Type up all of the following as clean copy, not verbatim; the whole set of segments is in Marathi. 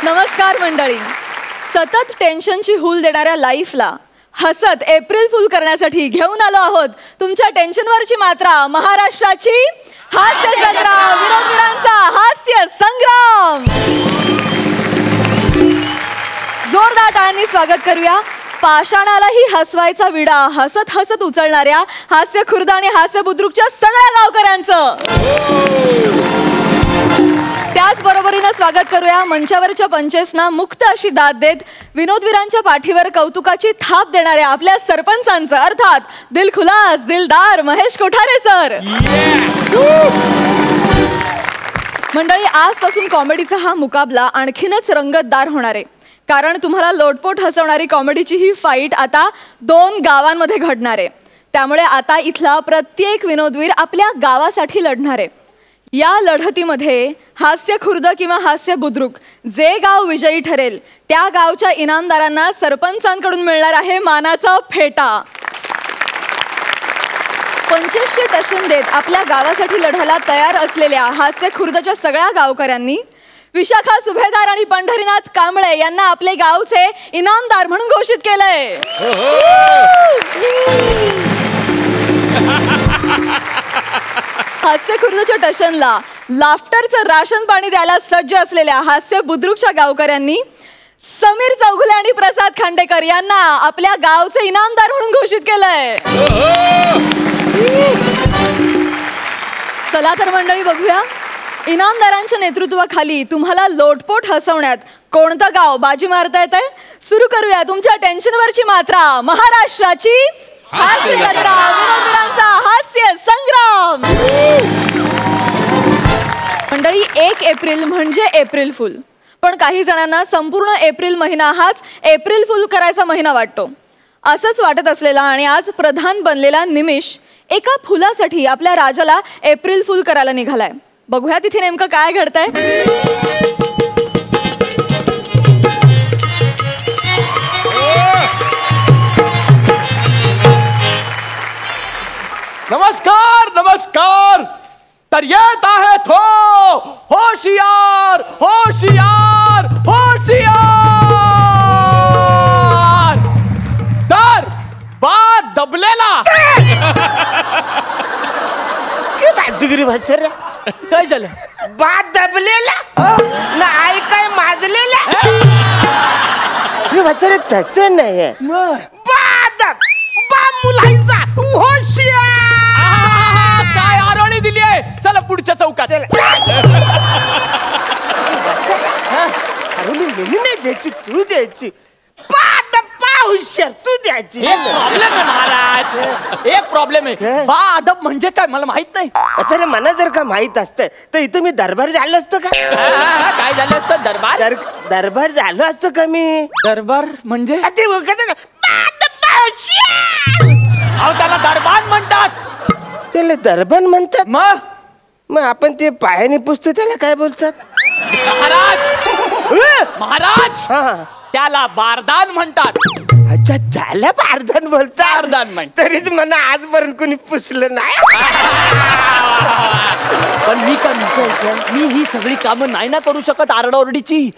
नमस्कार मंडळी. सतत टेन्शनची हूल देणाऱ्या लाईफला हसत एप्रिल फुल करण्यासाठी घेऊन आलो आहोत तुमच्या टेन्शनवरची मात्रा, महाराष्ट्राची हास्य जत्रा, विनोदवीरांचा हास्य संग्राम. जोरदार टाळ्यांनी स्वागत करूया पाषाणालाही हसवायचा विडा हसत हसत उचलणाऱ्या हास्य खुर्द आणि हास्य बुद्रुकच्या सगळ्या गावकऱ्यांचं. त्याचबरोबरीनं स्वागत करूया मंचावरच्या पंचेसना मुक्त अशी दाद देत विनोदवीरांच्या पाठीवर कौतुकाची थाप देणाऱ्या आपल्या सरपंचांचं, अर्थात दिलखुलास दिलदार महेश कोठारे सर. मंडळी, आजपासून कॉमेडीचा हा मुकाबला आणखीनच रंगतदार होणार आहे, कारण तुम्हाला लोटपोट हसवणारी कॉमेडीची ही फाईट आता 2 गावांमध्ये घडणार आहे. त्यामुळे आता इथला प्रत्येक विनोदवीर आपल्या गावासाठी लढणार आहे. या लढतीमध्ये हास्य खुर्द किंवा हास्य बुद्रुक जे गाव विजयी ठरेल त्या गावच्या इनामदारांना सरपंचांकडून मिळणार आहे मानाचा फेटा. 2500 टशन देत आपल्या गावासाठी लढायला तयार असलेल्या हास्य खुर्दच्या सगळ्या गावकऱ्यांनी विशाखा सुभेदार आणि पंढरीनाथ कांबळे यांना आपले गावचे इनामदार म्हणून घोषित केलंय. हास्य खुर्दच्या टशनला लाफ्टरचं राशन पाणी द्यायला सज्ज असलेल्या हास्य बुद्रुकच्या गावकऱ्यांनी समीर चौगुले आणि प्रसाद खांडेकर यांना आपल्या गावचे इनामदार म्हणून घोषित केलंय. चला तर मंडळी बघूया इनामदारांच्या नेतृत्वाखाली तुम्हाला लोटपोट हसवण्यात कोणतं गाव बाजी मारता येत आहे. सुरू करूया तुमच्या टेन्शनवरची मात्रा, महाराष्ट्राची हास्य जत्रा, विनोदवीरांचा हास्य संग्राम. मंडळी, 1 एप्रिल म्हणजे एप्रिल फुल, पण काही जणांना संपूर्ण एप्रिल महिना हाच एप्रिल फुल करायचा महिना वाटतो. असंच वाटत असलेला आणि आज प्रधान बनलेला निमिष एका फुलासाठी आपल्या राजाला एप्रिल फुल करायला निघालाय. बघूया तिथे नेमकं काय घडतंय. नमस्कार नमस्कार. तर येत आहे तो होशियार होशियार होशियार. तर बाद दबलेला बाजूगिरी भासर काय झालं? बाद दबलेला ना आई काय माजलेला. भासर तसं नाही. बाद बा मुलांचा होशियार. काय आरोळी दिली आहे. चला पुढच्या चौकात. आरोळी मी नाही द्यायची, तू द्यायची. बाद बा हुशार तू द्यायची. प्रॉब्लेम आहे महाराज, एक प्रॉब्लेम आहे. बा अदब म्हणजे काय मला माहित नाही. असं रे, मला जर का माहित असतं तर इथं मी दरबार झालो असतो का. काय झालं असतं? दरबार दरबार झालो असतो का मी. दरबार म्हणजे ते अहो त्याला दरबार म्हणतात. त्याला दरबार म्हणतात. मग आपण ते पायाने पुसतो त्याला काय बोलतात. महाराज महाराज त्याला बारदान म्हणतात. अच्छा, त्याला बारदान बोलतात. बारदान म्हण. तरीच मला आजपर्यंत कोणी पुसलं नाही. पण मी काय म्हणतो, मी ही सगळी कामं नाही ना करू शकत आरडाओरडीची.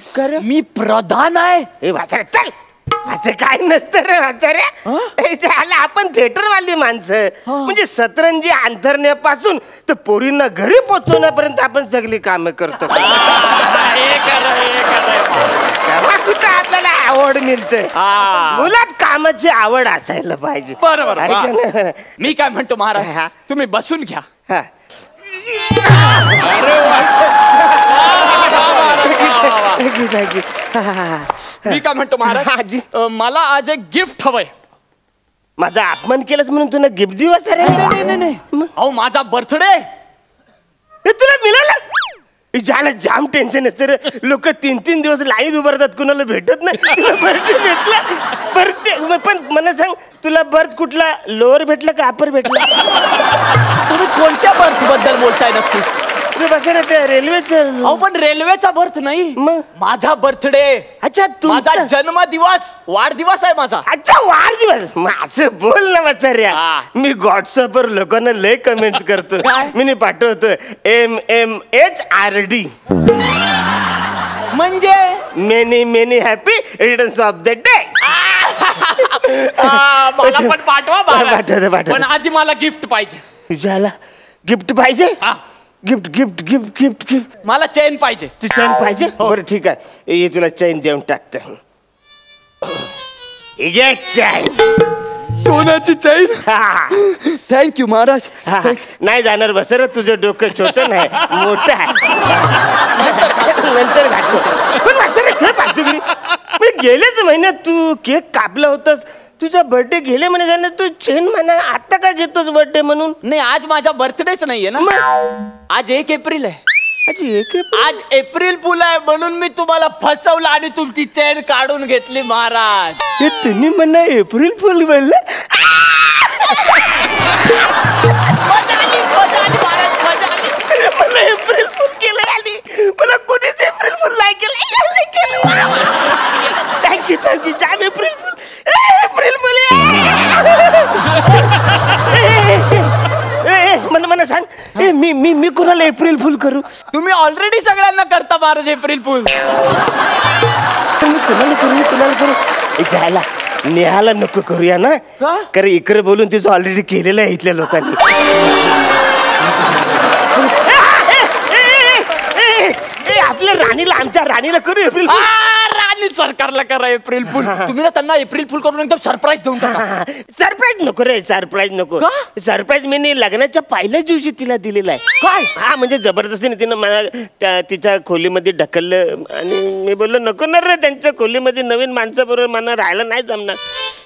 मी प्रधान आहे. हे वाचा चल, असं काय नसतं रे म्हातारे. त्याला आपण थिएटर वाली माणसं, म्हणजे सतरंजी अंतरण्यापासून तर पोरींना घरी पोहोचवण्यापर्यंत आपण सगळी कामं करतो. तेव्हा कुठं आपल्याला आवड मिळते. मुलात कामाची आवड असायला पाहिजे. बरोबर. मी काय म्हणतो महाराज, तुम्ही बसून घ्या. मी काय म्हणतो महाराज, मला आज एक गिफ्ट हवंय. माझा अपमान केलास म्हणून तुला गिफ्ट देऊ असं रे. नाही. अहो माझा बर्थडे तुला मिळालं. ज्याला जाम टेन्शन असतं रे. लोक 3-3 दिवस लाईन उभारतात, कुणाला भेटत नाही. बर्थडे भेटला. बर्थडे पण मला सांग, तुला बर्थ कुठला, लोअर भेटला का अपर भेटला. तुम्ही कोणत्या बर्थ बद्दल बोलताय नक्की. रेल्वेचं. अहो पण रेल्वेचा बर्थ नाही, माझा बर्थडे. अच्छा, माझा जन्मदिवस, वाढदिवस आहे माझा. अच्छा, वाढदिवस. असं बोल ना म्हाताऱ्या. मी व्हॉट्सअपवर लोकांना लय कमेंट्स करतो. मी पाठवतो MMHRD. म्हणजे many many happy returns of the day. मला पण पाठवा पाठवतो. पण आधी मला गिफ्ट पाहिजे. तुझ्याला गिफ्ट पाहिजे? Gift gift gift gift gift मला चेन पाहिजे. तू चैन पाहिजे? बरं ठीक आहे, ये तुला चैन देऊन टाकतो. ये चैन, सोन्याची चैन. थँक्यू महाराज. नाही जाणार बसर, तुझं डोकं छोटं नाही मोठं आहे. नंतर घालतो. पण वाचर खेळ पाहतो मी. गेल्याच महिन्यात तू केक कापला होतास, तुझा बर्थडे गेले म्हणे जाणार, तू चेन म्हणा आता का घेतोस बर्थडे म्हणून? नाही, आज माझा बर्थडेच नाहीये ना. आज 1 एप्रिल आहे. आज एप्रिल फुल आहे म्हणून मी तुम्हाला फसवलं आणि तुमची चेन काढून घेतली महाराज. हे तुम्ही म्हणा एप्रिल फुल बोलले? मला एप्रिल फुल केलं आणि मला कोणीच एप्रिल फुल नाही केलं. थँक्यू जाम एप्रिल फुल. एप्रिल फुल मला सांग, मी मी मी कोणाला एप्रिल फुल करू? तुम्ही ऑलरेडी सगळ्यांना करता महाराज एप्रिल फुल. मी कुणाला करू? जायला नेहाला नको करूया ना, कारण इकडे बोलून तिचं ऑलरेडी केलेलं आहे इथल्या लोकांनी. आपल्या राणीला, आमच्या राणीला करू एप्रिल फुल. राणी सरकारला करा एप्रिल फुल. तुम्ही ना त्यांना एप्रिल फुल करून एकदम सरप्राईज देऊन टाका. सरप्राईज नको रे, सरप्राईज नको. सरप्राईज मी लग्नाच्या पहिल्याच दिवशी तिला दिलेला आहे. काय? हा म्हणजे जबरदस्तीने तिनं मला तिच्या खोलीमध्ये ढकललं आणि मी बोललो नको ना रे, त्यांच्या खोलीमध्ये नवीन माणसाबरोबर मला राहायला नाही जमणार.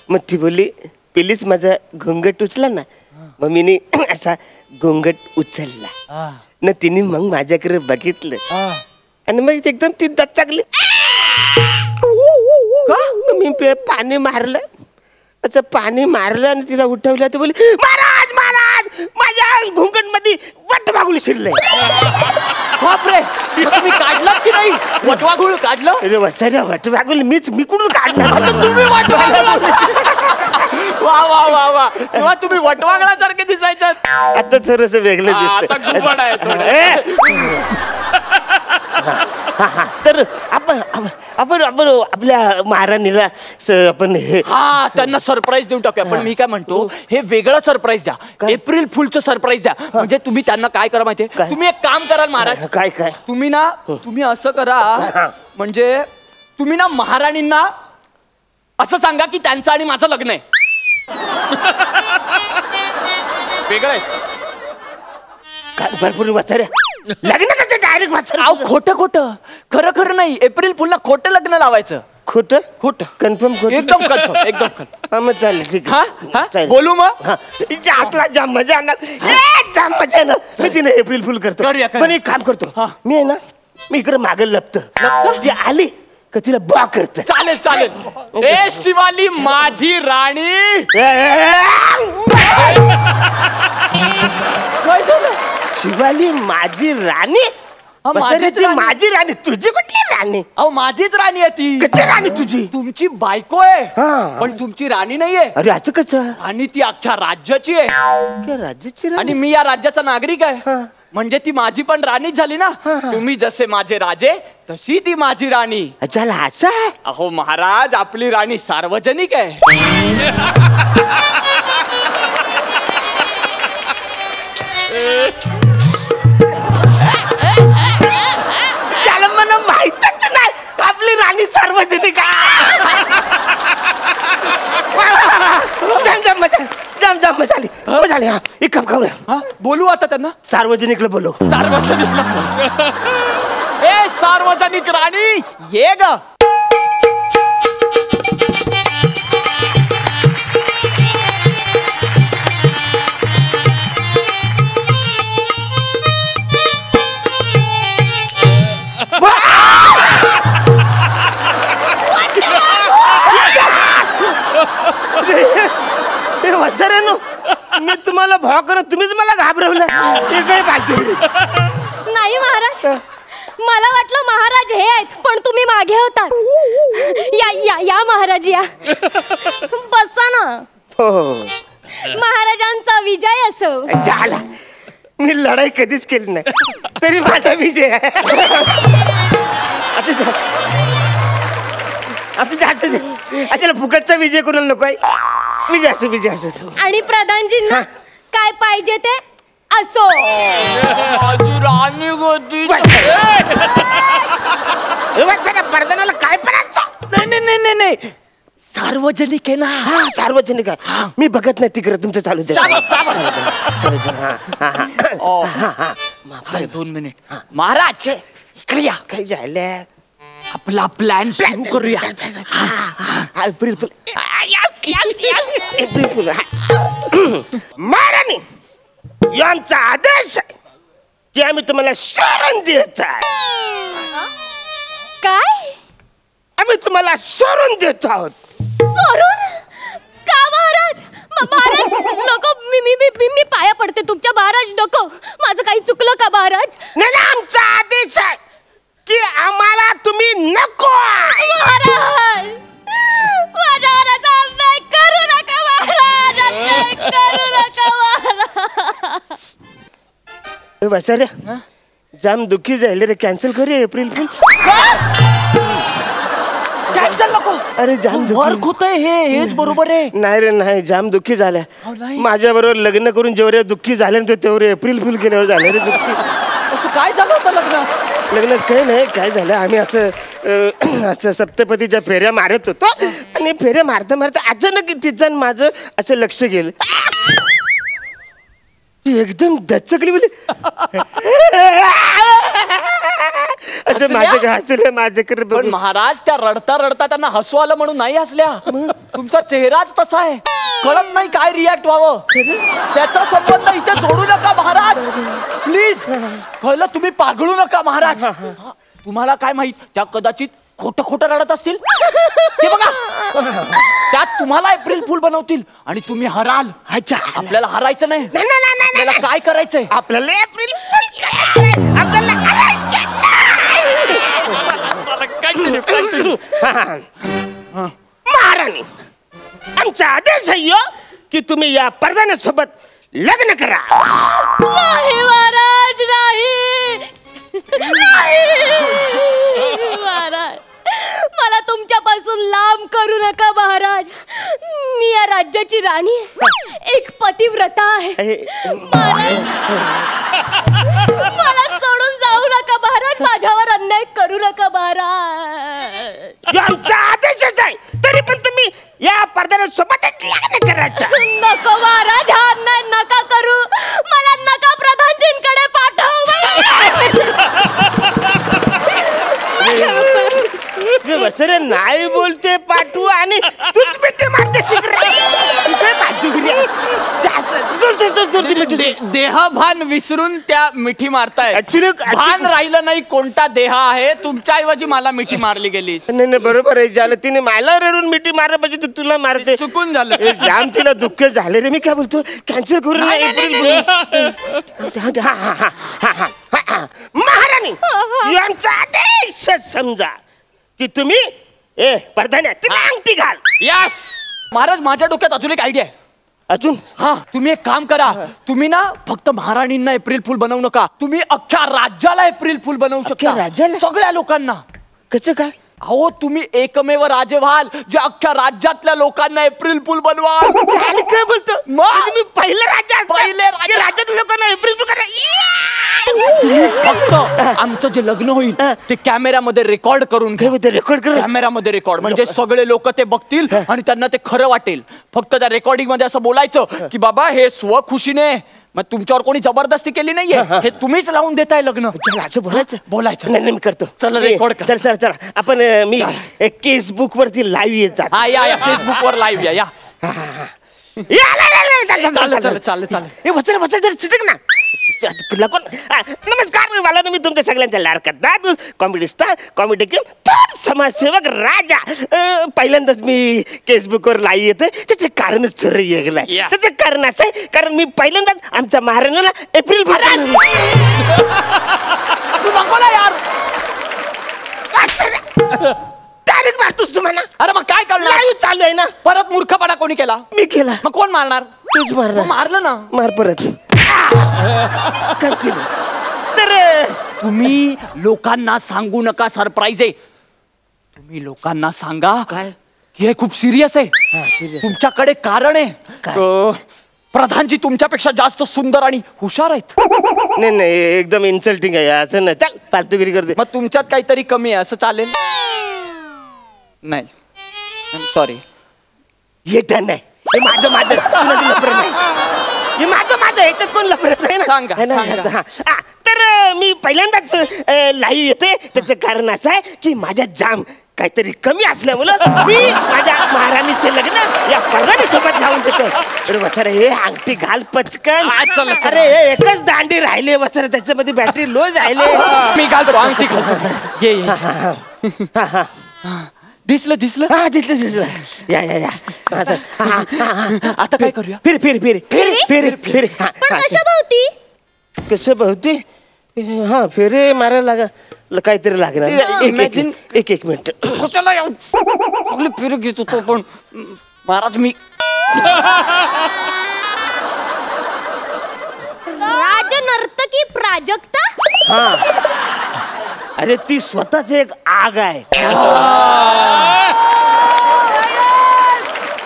मग ती बोलली प्लीज माझा घोंगट उचला ना. मग मी असा घोंगट उचलला ना, तिने मग माझ्याकडे बघितलं आणि मग एकदम ती दचकली. मी पाणी मारलं, असं पाणी मारलं आणि तिला उठवलं. तर बोली महाराज महाराज माझ्या घोंगट मध्ये वटवाघूळ शिरलंय. बापरे, तुम्ही काढलात की नाही? वटवाघूळ काढलं? अरे वसाऱ्या, वटवाघूळ मी कुठून काढणार? तुम्ही वटवाघूळ. वा वा वा वा, तेव्हा तुम्ही वटवाघळासारखे दिसायचं. आता थोडस वेगळं आता घुबड आहे दिसत. तर आपण आपण आपण आपल्या महाराणीला आपण त्यांना सरप्राईज देऊन टाकूया. पण मी काय म्हणतो, हे वेगळं सरप्राईज द्या. एप्रिल फुलचं सरप्राईज द्या. म्हणजे तुम्ही त्यांना काय करा माहितीये, तुम्ही एक काम कराल महाराज. काय काय? तुम्ही असं करा, म्हणजे तुम्ही ना महाराणींना असं सांगा की त्यांचं आणि माझं लग्न आहे. वेगळं आहे. भरपूर वाचाऱ्या लग्न कसं डायरेक्ट वाचार? खोटं खरं नाही. एप्रिल फुलला खोटं लग्न लावायचं. खोटं कन्फर्म खोटं? एकदम कन्फर्म. हा मग चालेल, ठीक आहे. बोलू मग. आतला जाम मजा येणार, जाम मजा येणार. मी तिने एप्रिल फुल करतो. पण एक काम करतो मी, आहे ना, मी इकडे मागे लपतो. ती आली का तिला बा करत. चालेल. ए शिवाली माझी राणी. काय झालं? शिवाली माझी राणी? माझी राणी? तुझी कुठली राणी? अहो माझीच राणी आहे ती. कशी राणी तुझी? तुमची बायको आहे, पण तुमची राणी नाहीये. अरे असं कसं? आणि ती अख्ख्या राज्याची आहे. राज्याची? आणि मी या राज्याचा नागरिक आहे, म्हणजे ती माझी पण राणीच झाली ना. तुम्ही जसे माझे राजे तशी ती माझी राणी. चला असं आहे? अहो महाराज, आपली राणी सार्वजनिक आहे. त्याला मला माहितच नाही आपली राणी सार्वजनिक आहे. जाम मजा आली. हा एक कप खाऊ. बोलू आता त्यांना. सार्वजनिकला बोलव. ए सार्वजनिक राणी ये ग. मी तुम्हाला भाव करत तुम्हीच मला घाबरवलं. नाही महाराज, मला वाटलं महाराज हे आहेत, पण तुम्ही मागे होतात. या महाराज या. बसा ना. महाराजांचा विजय असो. झाला. मी लढाई कधीच केली नाही, तरी माझा विजय आहे. असू दे अच्छा फुकटचा विजय कोणाला नको आहे विजय असू आणि प्रधानजींना काय पाहिजे ते असो. माझी राणी होती. प्रधानाला काय पण नाही सार्वजनिक आहे ना. हा सार्वजनिक आहे मी बघत नाही तिकडे तुमचं चालू दे. 2 मिनिट महाराज इकडे या. काही झालं आपला प्लॅन सुरू करूया. एप्रिल फुल एप्रिल फुल महाराणी यांचा आदेश आहे की आम्ही तुम्हाला सोडून देत आहे. काय आम्ही तुम्हाला सोडून देत आहोत. सोडून का महाराज? महाराज नको मी पाया पडते तुमच्या. महाराज नको माझं काही चुकलं का महाराज? नाही आमचा आदेश आहे की आम्हाला तुम्ही नको. महाराज माझ्यावर असा अन्याय करू नका महाराज. अन्याय करू नका महाराज. बसा रे जाम दुःखी झाले रे कॅन्सल करूया एप्रिल फुल. कॅन्सल नको. अरे जाम वर्क होतंय हेच बरोबर आहे. नाही रे नाही जाम दुःखी झालाय. माझ्या बरोबर लग्न करून जेवढे दुःखी झाले ना तेवढे एप्रिल फुल केल्यावर झाले रे दुःखी. असं काय झालं होतं लग्नात काही नाही काय झालं आम्ही असं सप्तपतीच्या फेऱ्या मारत होतो आणि फेऱ्या मारता मारता अचानक तिचं आणि माझं असं लक्ष गेलं. ती एकदम दचकली बोली असं माझं हसलं माझ्याकडे पण महाराज त्या रडता रडता त्यांना हसू आलं म्हणून नाही हसल्या. तुमचा चेहराच तसा आहे. कळत नाही काय रिॲक्ट व्हावं. त्याचा संबंध इथे जोडू नका महाराज प्लीज. कळलं तुम्ही पागळू नका महाराज. तुम्हाला काय माहित त्या कदाचित खोटं रडत असतील. ते बघा त्यात तुम्हाला एप्रिल फुल बनवतील आणि तुम्ही हराल. आपल्याला हरायचं नाही. आपल्याला काय करायचंय? आपल्याला एप्रिल फुल आपल्याला महाराणी आमचा आदेश आहे की तुम्ही या प्रधानासोबत लग्न करा. नाही महाराज नाही. महाराज मला तुमच्यापासून लांब करू नका महाराज. मी या राज्याची राणी आहे. एक पतिव्रता आहे. महाराज मला सोडून जाऊ नका महाराज. माझ्यावर अन्याय करू नका महाराज. आमचा आदेशच आहे तरी पण तुम्ही या प्रधानासोबत लग्न करायचं. नको महाराज हा अन्याय नका करू. मला नका प्रधानजींकडे पाठव. वसरे नाही बोलते पाठवू आणि तूच मिठी मारते देहभान विसरून त्या मिठी मारताय. Actually, भान राहिलं नाही कोणता देह आहे. तुमच्या ऐवजी मला मिठी मारली गेली. नाही बरोबर आहे झालं. तिने मला रडून मिठी मारलं पाहिजे तुला मारते. चुकून झालं. जाम तिला दुःख झाले रे. मी काय बोलतो कॅन्सल करू महाराणी यांचा आदेश समजा की तुम्ही प्रधान अंगठी घाल. यस महाराज माझ्या डोक्यात अजून एक आयडिया आहे. अजून हा तुम्ही एक काम करा. तुम्ही ना फक्त महाराणींना एप्रिल फुल बनवू नका. तुम्ही अख्ख्या राज्याला एप्रिल फुल बनवू शकता. राज्याला? सगळ्या लोकांना. कसं काय? अहो तुम्ही एकमेव राजे व्हाल जे अख्ख्या राज्यातल्या लोकांना एप्रिल फुल बनवाल. काय बोलतो मी पहिलं राज्यातल्या लोकांना एप्रिल फुल फक्त आमचं जे लग्न होईल ते कॅमेऱ्यामध्ये रेकॉर्ड करून कॅमेऱ्यामध्ये रेकॉर्ड म्हणजे सगळे लोक ते बघतील आणि त्यांना ते खरं वाटेल. फक्त त्या रेकॉर्डिंग मध्ये असं बोलायचं की बाबा हे स्वखुशीने मग तुमच्यावर कोणी जबरदस्ती केली नाहीये. हे तुम्हीच लावून देताय लग्न. बोलायचं नाही मी करतो. चला रेकॉर्ड कर. चला आपण मी फेसबुक वरती लाईव्ह येतात. या फेसबुक वर लाईव्ह या. चिटक ना नमस्कार मला मी तुमच्या सगळ्यांच्या लाडकात कॉमेडी स्टार कॉमेडी समाजसेवक राजा. पहिल्यांदाच मी फेसबुकवर लाईव्ह येतोय. त्याचे कारणच थोडं वेगळं. त्याचं कारण असं आहे कारण मी पहिल्यांदाच आमच्या महाराणाला एप्रिल तारीख मारतोस तुम्हाला. अरे मग काय करणार? चालू आहे ना. परत मूर्खपणा कोणी केला? मी केला. मग कोण मारणार? तूच मारणार. मारलं ना. मार परत. तर तुम्ही लोकांना सांगू नका सरप्राईज आहे. तुम्ही लोकांना सांगा काय? की हे खूप सिरियस आहे. serious. तुमच्याकडे कारण आहे. प्रधानजी तुमच्यापेक्षा जास्त सुंदर आणि हुशार आहेत. नाही नाही एकदम इन्सल्टिंग आहे असं नाही. चल फालतूगिरी करते. मग तुमच्यात काहीतरी कमी आहे असं चालेल? नाही सॉरी. हे टन आहे. हे माझं कुणाची लफडं नाही. हे माझं ह्याच्यात कोण लफडत नाही ना. सांगा, है ना? सांगा. हा. तर मी पहिल्यांदाच लाईव्ह येते. त्याचं कारण असं आहे की माझ्या जाम काहीतरी कमी असल्यामुळं मी माझ्या महाराणीचे लग्न या परगाणी सोबत लावून देतो. अरे वसर हे अंगठी घाल पचकन. अरे हे एकच दांडी राहिले वसर त्याच्यामध्ये बॅटरी लो राहिले. मी घालतो अंगठी घालतो. ये दिसलं हा दिसलं या असं. आता काय करूया? फिर पण कशाभोवती? कसं बहुती हा फेरे मारायला काहीतरी लागणार. एक मिनिट. सगळे फिर घेत होतो पण महाराज मी राजनर्तकी प्राजक्ता. हा अरे ती स्वतःच एक आग आहे.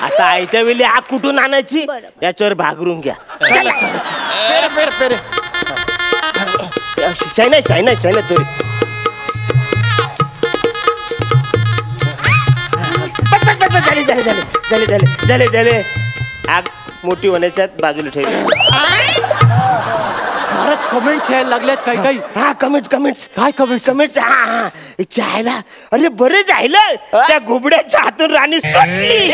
आता आयत्या वेळी आग कुठून आणायची याच्यावर भागरून घ्या. फेरे चायना तरी झाले आग मोठी होण्याच्यात बाजूला ठेवली. महाराज कमेंट्स यायला लागल्यात काही. हा कमेंट्स काय कमेंट्स? हा चायला. अरे बरं झालं त्या घुबड्याच्या हातून राणी सुटली.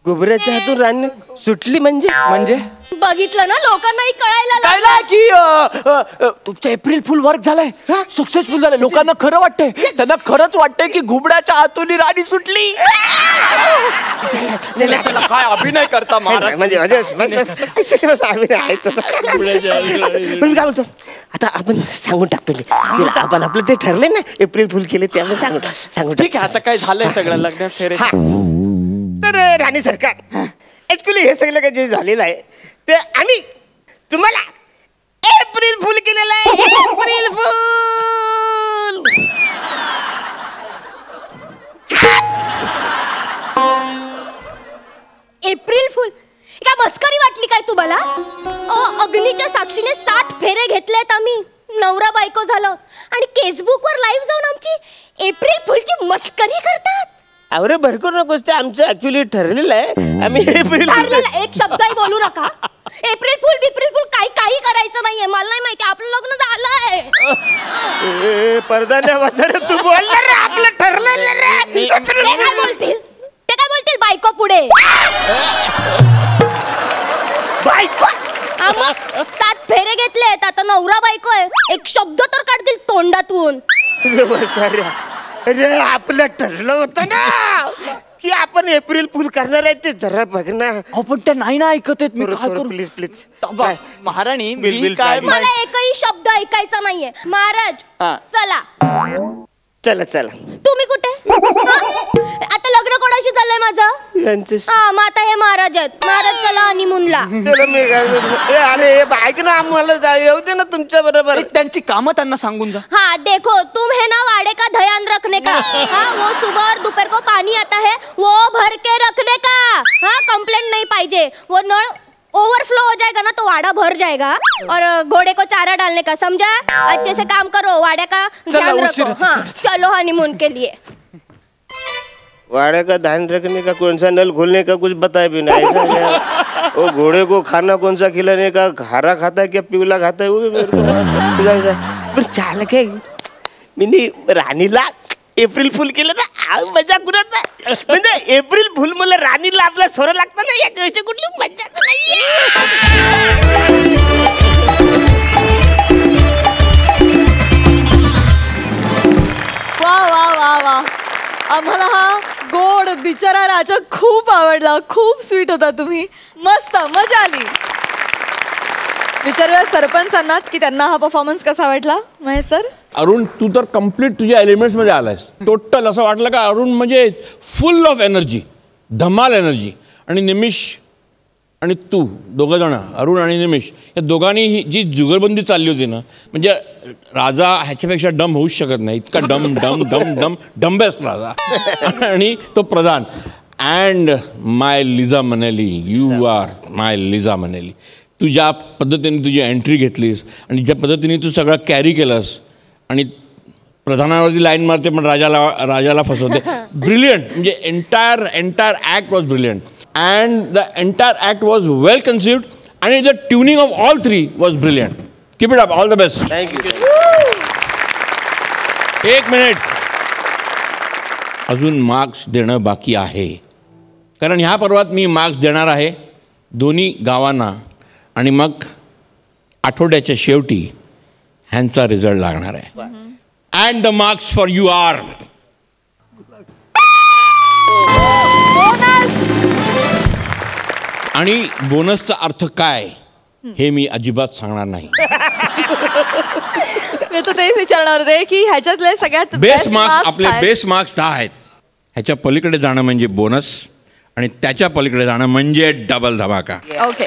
घुबड्याच्या हातून राणी सुटली म्हणजे बघितलं ना लोकांनाही कळायला कळलं की तुमचं एप्रिल फुल वर्क झालंय. सक्सेसफुल झालंय. लोकांना खरं वाटतंय. त्यांना खरंच वाटतंय की घुबड्याच्या हातून राणी सुटली. चला काय अभिनय करता महाराज. म्हणजे अभिनय आहे. पण काय बोलतो आता आपण सांगून टाकतो. मी आपण आपलं ते ठरलंय ना एप्रिल फुल केले ते आपण सांगू. ठीक आहे. आता काय झालंय सगळं लग्न फेरे. तर राणी सरकार ऍक्च्युली हे सगळं काही जे झालेलं आहे ते आम्ही तुम्हाला एप्रिल फुल केलेलं आहे. April fool. एप्रिल फुल काय मस्करी वाटली काय तुम्हाला? अग्नीच्या साक्षीने 7 फेरे घेतलेत आम्ही. नवरा बायको झालो आणि फेसबुक वर लाईव्ह जाऊन आमची एप्रिल फुलची मस्करी करतात. अरे भरपूर नकोस. ते आमचं ऍक्च्युली ठरलेलं आहे. आम्ही एप्रिल एक शब्दही बोलू नका. एप्रिल फुल काही करायचं नाहीये. मला नाही माहिती. आपलं लग्न झालंय. परदान्या वसरे तू बोलणार रे. आपलं ठरलेलं रे. ते काय बोलतील बायको पुढे. बायको 7 फेरे घेतलेत. आता नवरा बायको आहे. एक शब्द तर काढतील तोंडातून. अरे आपलं ठरलं होतं ना की आपण एप्रिल फुल करणार आहे. ते जरा बघ ना. पण ते नाही ना ऐकत आहेत. मी काय करू? प्लीज महाराणी बिल काय मला एकही शब्द ऐकायचा नाहीये. महाराज चला. चला तुम्ही कुठे? आता लग्न कोणाशी चाललंय माझं? मग आता हे महाराज आहेत. महाराज चला हनीमूनला. अरे ऐक ना आम्हाला येऊ दे ना तुमच्या बरोबर. त्यांची कामं त्यांना सांगून जा. हाँ देखो तुम है ना वाड़े का ध्यान रखने का. हाँ वो सुबह और दोपहर को पानी आता है वो भर के रखने का. हाँ कंप्लेंट नहीं पाहिजे. वो नळ ओवरफ्लो हो जाएगा ना तो वाड़ा भर जाएगा. और घोड़े को चारा डालने का. समझा? अच्छे से काम करो. वाड़े का ध्यान रखो. हाँ चलो हनीमून के लिए. वाड़े का ध्यान रखने का कौन सा नल खोलने का कुछ बताया भी नहीं. ऐसा वो घोड़े को खाना कौन सा खिलाने का. हरा खाता है क्या पिवला खाता है वो भी मेरे को चाल के मी राणीला एप्रिल फुल केलं ना मजा कुणात नाही. म्हणजे एप्रिल फुल मला राणीला आपला सोरा लागतं ना याच्याविषयी कुठली मजा नाहीये. वा वा वा वा. आम्हाला हा गोड बिचारा राजा खूप आवडला. खूप स्वीट होता तुम्ही. मस्त मजा आली. विचारूया सरपंचांना की त्यांना हा परफॉर्मन्स कसा वाटला. महेश सर. अरुण तू तर कम्प्लीट तुझ्या एलिमेंट्स मध्ये आलायस. टोटल असं वाटलं का अरुण म्हणजे फुल ऑफ एनर्जी. धमाल एनर्जी. आणि निमिष आणि तू दोघं जण अरुण आणि निमेश या दोघांनी ही जी जुगलबंदी चालली होती ना म्हणजे राजा ह्याच्यापेक्षा डम होऊच शकत नाही इतका डम डम डम डम डंबेस्ट राजा आणि तो प्रधान and my Liza मनेली you R my Liza मनेली तू ज्या पद्धतीने तुझी एंट्री घेतलीस आणि ज्या पद्धतीने तू सगळं कॅरी केलंस आणि प्रधानावरती लाईन मारते पण राजाला फसवते ब्रिलियंट म्हणजे entire act was brilliant and the entire act was well conceived आणि the tuning of all three was brilliant keep it up all the best thank you. 1 minute अजून मार्क्स देणं बाकी आहे कारण ह्या पर्वात मी मार्क्स देणार आहे दोन्ही गावांना आणि मग आठवड्याच्या शेवटी ह्यांचा रिझल्ट लागणार आहे and the marks for you are आणि बोनसचा अर्थ काय हे मी अजिबात सांगणार नाही मी तर तेच विचारणार होते की ह्याच्यातले सगळ्यात बेस मार्क्स आपले बेस मार्क्स 10 आहेत ह्याच्या पलीकडे जाणं म्हणजे बोनस आणि त्याच्या पलीकडे जाणं म्हणजे डबल धमाका okay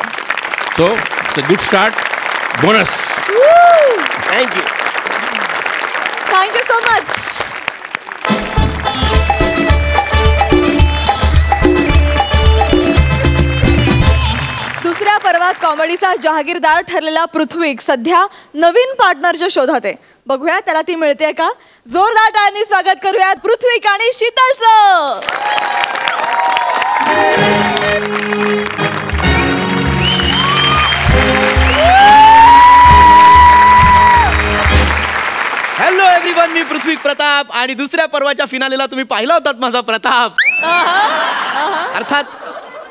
so it's a good start bonus thank you. Thank you so much. दुसऱ्या पर्वात कॉमेडीचा जहागीरदार ठरलेला पृथ्वी सध्या नवीन पार्टनरच्या शोधात आहे. बघूया त्याला ती मिळते का. जोरदार टाळ्यांनी स्वागत करूयात पृथ्वी आणि शीतलचं. हॅलो एव्हरीवन मी पृथ्वी प्रताप आणि दुसऱ्या पर्वाच्या फिनालेला तुम्ही पाहिला होतात माझा प्रताप अर्थात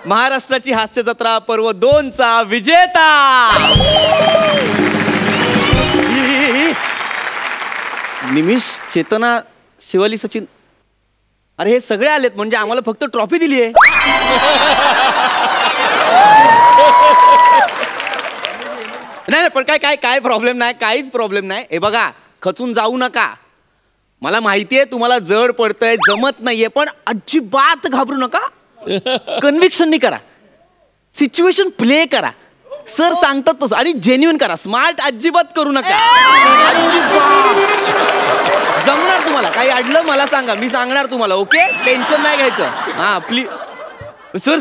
महाराष्ट्राची हास्य जत्रा पर्व 2 चा विजेता. निमिष चेतना शिवाली सचिन अरे हे सगळे आलेत म्हणजे आम्हाला फक्त ट्रॉफी दिली आहे. नाही पण काय प्रॉब्लेम नाही काहीच प्रॉब्लेम नाही. हे बघा खचून जाऊ नका मला माहितीये तुम्हाला जड पडतंय जमत नाहीये पण अजिबात घाबरू नका. कन्व्हिक्शननी करा सिच्युएशन प्ले करा सर सांगतात तसं आणि जेन्युइन करा स्मार्ट अजिबात करू नका. जमणार तुम्हाला काही अडलं मला सांगा मी सांगणार तुम्हाला ओके टेन्शन नाही घ्यायचं. हा प्लीज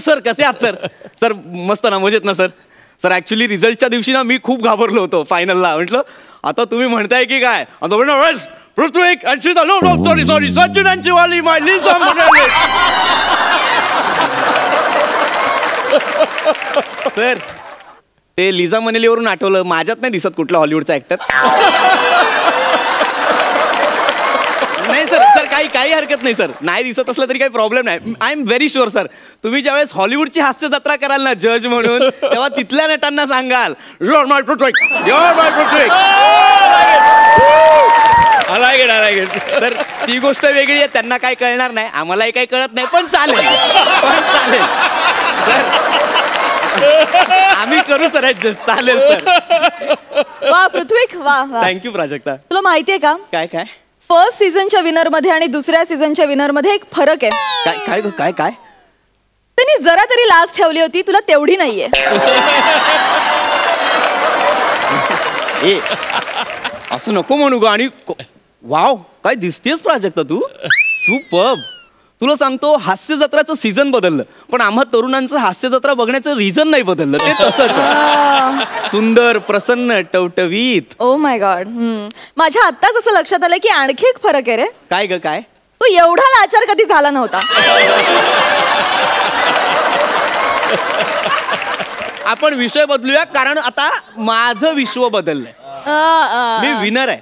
सर कसे आहात सर. सर मस्त ना मजेत ना सर. सर ॲक्च्युली रिझल्टच्या दिवशी ना मी खूप घाबरलो होतो फायनलला म्हटलं आता तुम्ही म्हणताय की काय आता म्हणलं पृथ्वी सॉरी सचिन आणि शिवाली माय लिझा मनेली. सर ते लिझा मनेलीवरून आठवलं माझ्यात नाही दिसत कुठला हॉलिवूडचा ऍक्टर. नाही सर काही हरकत नाही सर नाही दिसत असलं तरी काही प्रॉब्लेम नाही. I am very sure sir तुम्ही ज्यावेळेस हॉलिवूडची हास्य जत्रा कराल ना जज म्हणून तेव्हा तिथल्या नटांना सांगाल युअर माय पृथ्वी युअर माय पृथ्वी. तर ती गोष्ट वेगळी आहे त्यांना काही कळणार नाही आम्हालाही काही कळत नाही पण चालेल आम्ही करू सर ऍडजस्ट चालेल सर. वा पृथ्वी वा. थँक्यू प्राजक्ता. तुला माहितीये का काय फर्स्ट सीझनच्या विनर मध्ये आणि दुसऱ्या सीझनच्या विनर मध्ये एक फरक आहे. काय त्यांनी जरा तरी लास्ट ठेवली होती तुला तेवढी नाहीये. ए असं नको म्हणू ग. आणि वाव काय दिसतेस प्राजक्ता तू सुपर्ब. तुला सांगतो हास्य जत्राचं सीझन बदललं पण आम्हा तरुणांचं हास्य जत्रा बघण्याचं रिझन नाही बदललं ते तसंच सुंदर प्रसन्न टवटवीत. Oh my God. माझ्या आत्ताच असं लक्षात आलं की आणखी एक फरक आहे रे. काय ग काय तो एवढा लाचार कधी झाला नव्हता. आपण विषय बदलूया कारण आता माझं विश्व बदललंय. मी विनर आहे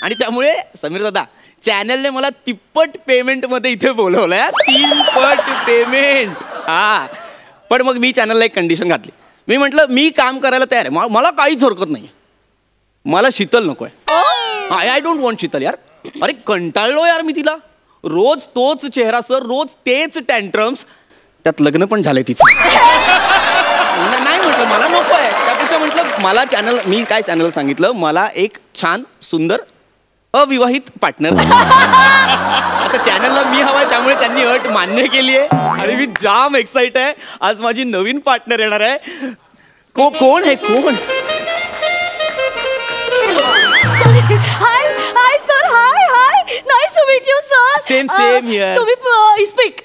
आणि त्यामुळे समीर दादा चॅनलने मला 3पट पेमेंट मध्ये इथे बोलवलंय. 3पट पेमेंट. हा पण मग मी चॅनलला एक कंडिशन घातली. मी म्हटलं मी काम करायला तयार आहे मला काहीच हरकत नाही मला शीतल नकोय. आय डोंट वॉन्ट शीतल यार. अरे कंटाळलो यार मी तिला रोज तोच चेहरा सर रोज तेच टँट्रम्स त्यात लग्न पण झालंय तिचं. नाही म्हटलं मला नको आहे त्यापेक्षा म्हटलं मला चॅनल मी काय चॅनल सांगितलं मला एक छान सुंदर अविवाहित पार्टनर. आता चॅनलला मी हवाय त्यामुळे त्यांनी अट मान्य केली आहे आणि मी जाम एक्साइट आहे. आज माझी नवीन पार्टनर येणार आहे. कोण आहे कोण? Hi hi sir. Hi hi. Nice to meet you sir. Same here. तुम्ही स्पीक.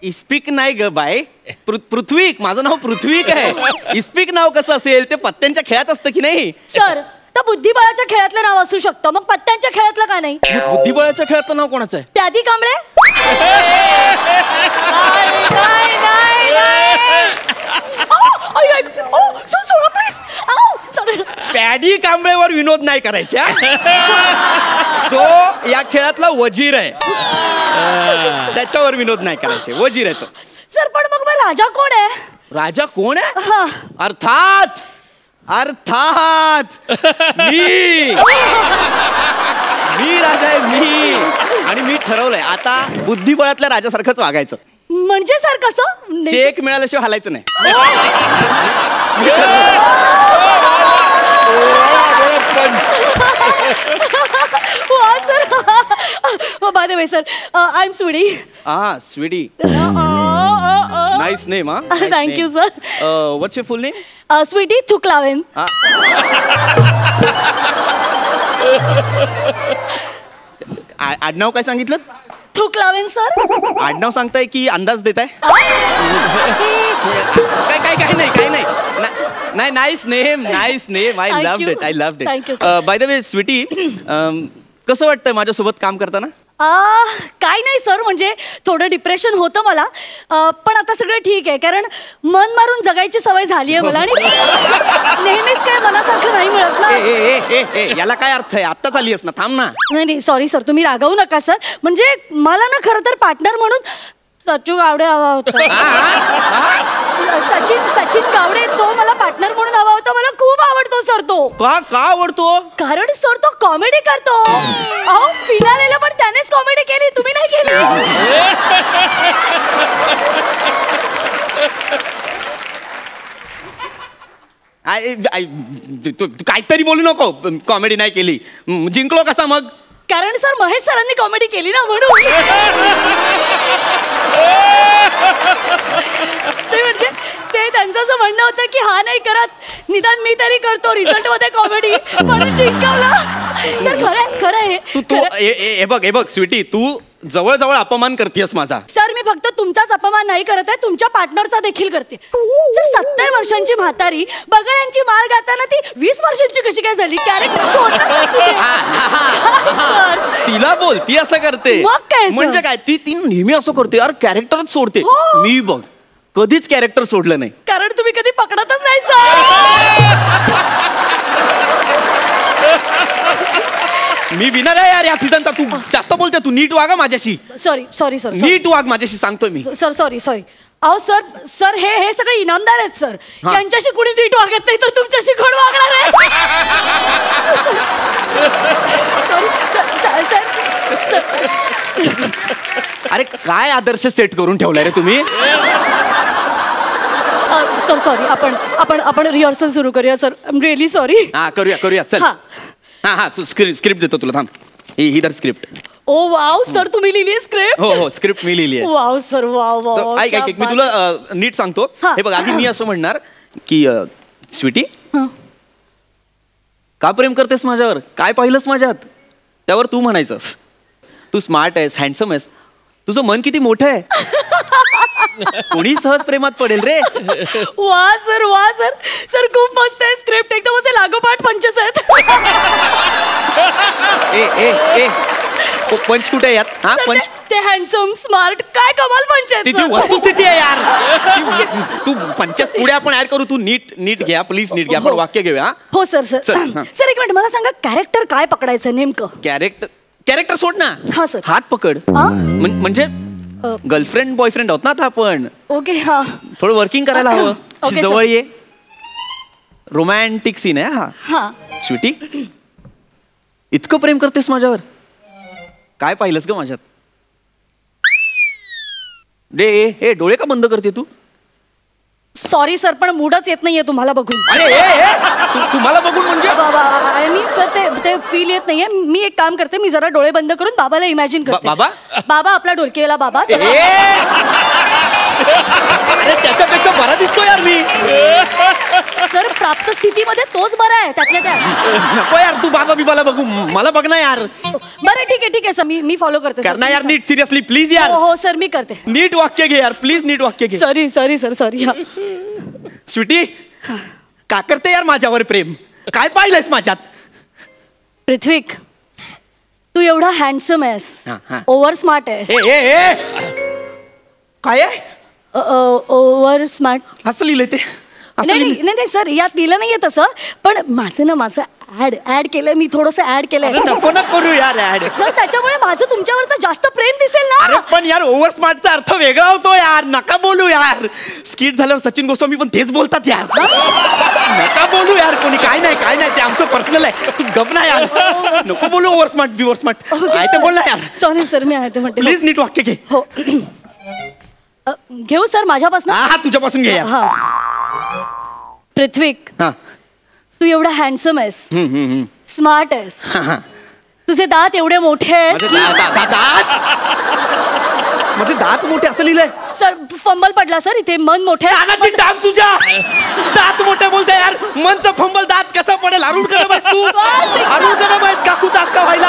इस्पिक नाही ग बाय. पृथ्वीक. माझं नाव पृथ्वीक आहे. इस्पिक नाव कसं असेल? ते पत्त्यांच्या खेळात असतं की नाही? सर तर बुद्धिबळाच्या खेळातलं नाव असू शकतं, मग पत्त्यांच्या खेळातलं का नाही? बुद्धिबळाच्या खेळातलं नाव कोणाचं आहे? प्यादी कांबळे. पॅडी कांबळेवर विनोद नाही करायचा. तो या खेळातला वजीर आहे. त्याच्यावर विनोद नाही करायचे. वजीर आहे तो. सर पण मग राजा कोण आहे? राजा कोण आहे? अर्थात मी राजा आहे मी. आणि मी ठरवलंय आता बुद्धिबळातल्या राजासारखंच वागायचं. म्हणजे सर कसं? चेक मिळाल्याशिवाय हलायचं नाही. By the way sir, I am Sweety. Sweety. Nice name. Thank you sir. What's your full name? Sweety Thuklawen. आडनाव काय सांगितलं? थुकलावेन सर. आडनाव सांगताय की अंदाज देताय? काय नाही. Nice name. I loved it. By the way Sweety, कसं वाटतंय माझ्यासोबत काम करताना? काय नाही सर, म्हणजे थोडं डिप्रेशन होतं मला, पण आता सगळं ठीक आहे, कारण मन मारून जगायची सवय झाली आहे मला आणि नेहमीच काय मनासारखं नाही मिळत ना. याला काय अर्थ आहे? आत्ताच आली आहेस ना, थांब ना. नाही सॉरी सर, तुम्ही रागावू नका सर. म्हणजे मला ना खरं तर पार्टनर म्हणून सचिन गावडे हवा होता. सचिन गावडे, तो मला पार्टनर म्हणून हवा होता. मला खूप आवडतो सर तो. का आवडतो? कारण सर तो कॉमेडी करतो. अहो फिनालेला पण त्यानेच कॉमेडी केली, तुम्ही नाही केली. तू काहीतरी बोलू नको. कॉमेडी नाही केली. जिंकलो कसा मग? कारण सर महेश सरांनी कॉमेडी केली ना म्हणून. ते म्हणजे ते त्यांचं असं म्हणणं होतं की हा नाही करत, निदान मी तरी करतो रिझल्ट मध्ये कॉमेडी, म्हणून जिंकवला. सर खरं आहे. तू हे बघ स्वीटी, तू जवळ अपमान करतेस माझा. सर मी फक्त तुमचाच अपमान नाही करत आहे, तुमच्या पार्टनरचा देखील करते. सर 70 वर्षांची म्हातारी बगळ्यांची माळ गाताना ती 20 वर्षांची कशी काय झाली? कॅरेक्टर सोडलं. तिला बोल, ती असं करते म्हणजे काय? ती नेहमी असं करते यार, कॅरेक्टरच सोडते. मी बघ कधीच कॅरेक्टर सोडलं नाही, कारण तुम्ही कधी पकडतच नाही सर. मी विनर आहे यार या सीझनचा. तू जास्त बोलते. तू नीट वागा माझ्याशी. Sorry sir. नीट वाग माझ्याशी, सांगतोय मी. Sir sorry. अहो सर हे सगळे इनामदार आहेत सर. यांच्याशी कुणी नीट वागत नाही तर तुमच्याशी कोण वागणार आहे? सर. अरे काय आदर्श सेट करून ठेवलाय रे तुम्ही? सर सॉरी, आपण रिहर्सल सुरू करूया sir. I am really sorry. करूया चल. हा स्क्रिप्ट देतो तुला, थांब. ही दर स्क्रिप्ट. ओ वाव सर, तुम्ही लिहिली स्क्रिप्ट? हो स्क्रिप्ट मी लिहिली आहे. Wow sir, wow. ऐक मी तुला नीट सांगतो. हे बघ, आधी मी असं म्हणणार की स्वीटी, का प्रेम करतेस माझ्यावर? काय पाहिलंस माझ्यात? त्यावर तू म्हणायचं तू स्मार्ट आहेस, हँडसम आहेस, तुझं मन किती मोठं आहे. कोणी सहज प्रेमात पडेल रे. वा सर खूप मस्त आहे स्क्रिप्ट. एकदम असे लागोपाठ पंचच आहेत. पंच कुठे यात? हा पंच ते हँडसम स्मार्ट, काय कमाल पंच आहे. तिची वस्तुस्थिती आहे यार. तू पंचायत पुढे आपण ऍड करू. तू नीट घ्या प्लीज, नीट घ्या. आपण वाक्य घेऊया. हो सर. सर एक मिनिट, मला सांगा कॅरेक्टर काय पकडायचं नेमकं? कॅरेक्टर सोड ना. हा सर. हात पकड. म्हणजे गर्लफ्रेंड बॉयफ्रेंड आहोत ना आता आपण. ओके. हा थोडं वर्किंग करायला हवं. जवळ ये. रोमॅन्टिक सीन आहे हा. स्वीटी, इतकं प्रेम करतेस माझ्यावर? काय पाहिलंस ग माझ्यात? डोळे का बंद करते तू? सॉरी सर, पण मूडच येत नाहीये तुम्हाला बघून. अरे तुम्हाला बघून म्हणजे आय मीन सर, ते फील येत नाहीये. मी एक काम करते, मी जरा डोळे बंद करून बाबाला इमॅजिन करते. बाबा आपला ढोलकीवाला बाबा. अरे त्याच्यापेक्षा बरा दिसतो यार मी. सर प्राप्त स्थितीमध्ये तोच बरा आहे त्यातल्या त्यात. नको यार, तू बाबा बिबाला बघू, मला बघ ना यार. बरं ठीक आहे सर, मी फॉलो करते. करना यार नीट, सिरियसली प्लीज यार. हो सर, मी करते. नीट वाक्य घे यार प्लीज, नीट वाक्य घे. Sorry sir, sorry. स्वीटी, का करते यार माझ्यावर प्रेम? काय पाहिलंयस माझ्यात? पृथ्वीक, तू एवढा हँडसम आहेस, ओव्हर स्मार्ट आहेस. काय आहे? ओव्हर स्मार्ट असं लिहिलंय ते? नाही सर, यात लिहिलं नाहीये तसं, पण माझं ऍड केलंय मी, थोडंसं ऍड केलंय. नको ना करू यार ऍड. सर त्याच्यामुळे माझं तुमच्यावरचं जास्त प्रेम दिसेल ना. अरे पण यार ओव्हर स्मार्टचा अर्थ वेगळा होतो यार, नका बोलू यार. स्किट झाल्यावर सचिन गोस्वामी पण तेच बोलतात यार. नका बोलू यार कोणी. काय नाही ते आमचं पर्सनल आहे. तू गप ना यार, नको बोलू ओव्हर स्मार्ट बिवर स्मार्ट. काय ते बोल ना यार. सॉरी सर, मी आहे ते म्हणते. प्लीज नीट वाक्य घे. हो घेऊ सर माझ्यापासून. हा तुझ्यापासून घे यार. पृथ्वीक, तू एवढा हँडसम आहेस, स्मार्ट आहेस, तुझे दात एवढे मोठे आहेत. माझे दात मोठे असं लिहिलंय सर. फंबल पडला सर इथे. मन मोठे. दात तुझ्या दात मोठे बोलते यार. मनचं फंबल दात कसं पडेल? अरुण कदम आहेस तू? अरुण कदम आहेस? काकूचा अक्का व्हायला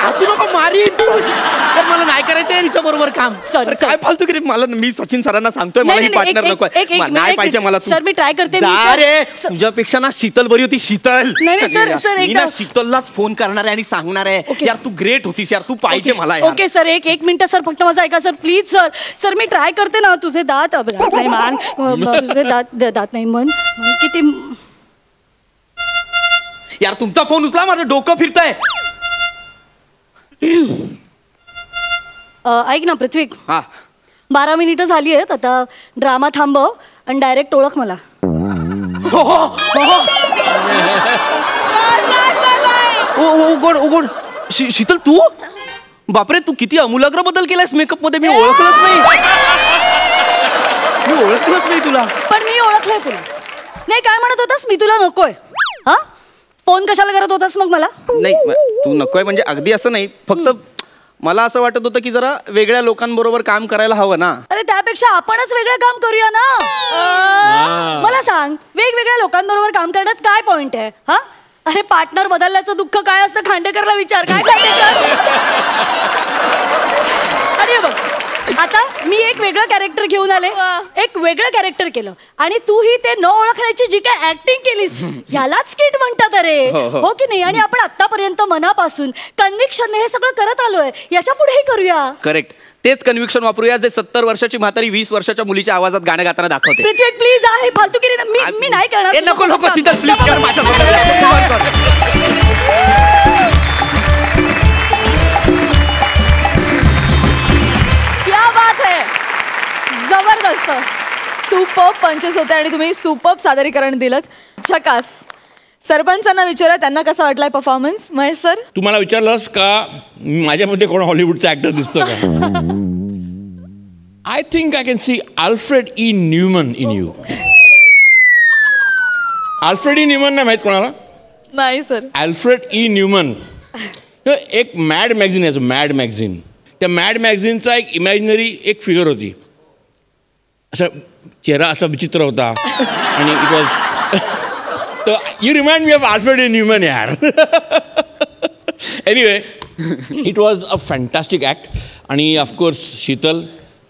हसू नको, मारीन. तर मला नाही करायचंय हिच्या बरोबर काम. सॉरी काय फालतू की मला. मी सचिन सरांना सांगतोय मला ही पार्टनर नको नाही पाहिजे मला. सर मी ट्राय करते. अरे तुझ्यापेक्षा ना शीतल बरी होती. शीतल. नाही सर मी ना शीतललाच फोन करणार आहे आणि सांगणार आहे यार तू ग्रेट होतीस यार, तू पाहिजे मला. ओके सर, एक मिनिट सर, फक्त माझा ऐका sir please. Sir me try करते ना. तुझे दात नाही मान, तुझे दात नाही मन किती. यार तुमचा फोन उचला, माझं डोकं फिरतंय. ऐक ना पृथ्वी, 12 मिनिटं झाली आहेत. आता ड्रामा थांबव आणि डायरेक्ट ओळख मला. उघड. शीतल तू? बापरे, तू किती अमूलाग्र बदल केलायस मेकअप मध्ये. मी ओळखलंच नाही तुला. पण मी ओळखलंय तुला. नाही काय म्हणत होतास? मी तुला नकोय. फोन कशाला करत होतास मग मला? नाही तू नकोय म्हणजे अगदी असं नाही, फक्त मला असं वाटत होतं की जरा वेगळ्या लोकांबरोबर काम करायला हवं ना. अरे त्यापेक्षा आपणच वेगळं काम करूया ना. मला सांग, वेगवेगळ्या लोकांबरोबर काम करण्यात काय पॉइंट आहे? अरे पार्टनर बदलल्याचं दुःख काय असतं? खांडेकरला विचार. काय खांडेकर? आणि बघ आता मी एक वेगळं कॅरेक्टर घेऊन आले, एक वेगळं कॅरेक्टर केलं आणि तूही ते न ओळखण्याची जी काय ऍक्टिंग केलीस ह्यालाच स्किट म्हणतात. अरे हो की नाही? आणि आपण आतापर्यंत मनापासून कन्व्हिक्शनने हे सगळं करत आलोय, याच्या पुढेही करूया. करेक्ट, तेच कन्व्हिक्शन वापरूया जे 70 वर्षाची म्हातारी 20 वर्षाच्या मुलीच्या आवाजात गाणं गाताना दाखवते. पृथ्वी प्लीज आहे फालतूगिरी मी नाही करणार. नको शीतल प्लीज कर माझ्या. जबरदस्त, सुपर्ब पंचेस होते आणि तुम्ही सुपर्ब सादरीकरण दिलं. झकास. सरपंचांना विचारा त्यांना कसा वाटलाय परफॉर्मन्स. महेश सर, तुम्हाला विचारलंस का माझ्यामध्ये कोण हॉलिवूडचा ऍक्टर दिसतो का? I think I can see Alfred E Newman in you. Alfred E Newman नाही माहित कोणाला? नाही सर. अल्फ्रेड ई न्यूमन एक मॅड मॅगझिन आहे, मॅड मॅगझिन. त्या मॅड मॅगझिनचा एक इमॅजिनरी एक फिगर होती. असा चेहरा असा विचित्र होता आणि इट वॉज तो you remind me of Alfred E Newman यार. Anyway it was a fantastic act. आणि ऑफकोर्स शीतल,